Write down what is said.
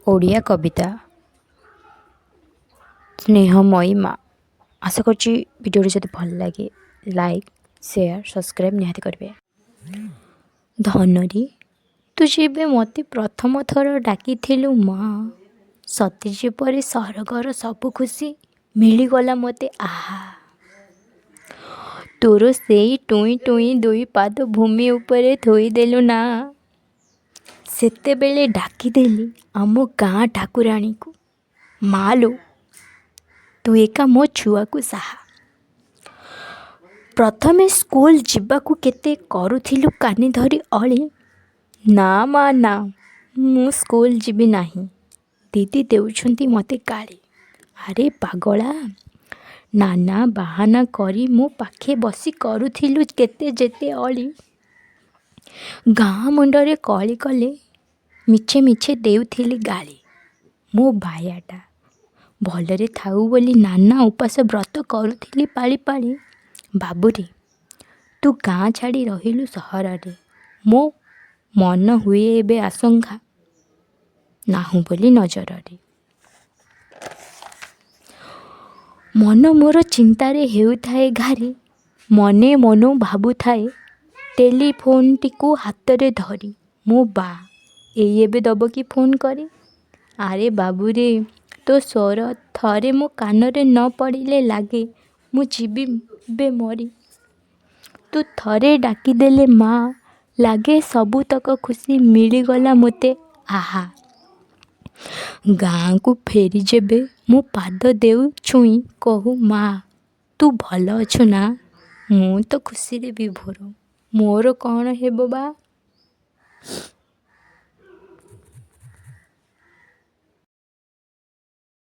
ओडिया कविता स्नेहमयी माँ। आशा करछि भिडियो जब भल लगे लाइक शेयर सब्सक्राइब निहाती करेंगे। धनरी तू जेबे मते प्रथम थर डाकिथिलु माँ, सती जेपरि सरगर सब खुशी मिलीगला मते आहा। तोर सेई टुई टुई दुई पाद भूमि उपरे थोईदेलु ना, सेते बेले डाकिदेली आमो गाँ ठाकुराणी को, मालो तू एका मो छुआ को साहा। प्रथमे स्कूल जीवाकू केते करुथिलु कानी धरी अली, ना माँ ना मु स्कूल जीवी नाही, दीदी देउछंती मते गाली। अरे पागला, नाना बाहाना करी मो पाखे बसी करुथिलु केते जेते अली। गाँ मुंडरे कली कले मिछे मिछे देउथिली गाली। मो बायाटा भलरे थाउ बोली नाना उपास व्रत करुथिली पाली पाली। बाबूरे तू गाँ छाड़ी रहिलु सहରରେ, मो मन हुए एबे आशंका नाहु बोली नजରରେ। मन मोर चिंतारे हेउथाए घारी, मने मनो भाबुथाए टेलीफोन टीकू हातरे धरी। मो बा एई एबे दब कि फोन करी। अरे बाबूरे तो स्वर थरे मो कानरे न पड़िले लागे मु जीवी बे मरी। तू थरे डाकिदेले माँ, लागे सबुतक खुशी मिलीगला मोते आहा। गाँ को फेरी जेबे मु पाद देउ छुई कहू माँ तू भल अछु ना, मु तो खुशी रे विभोर, मोर कौन हेबो बा।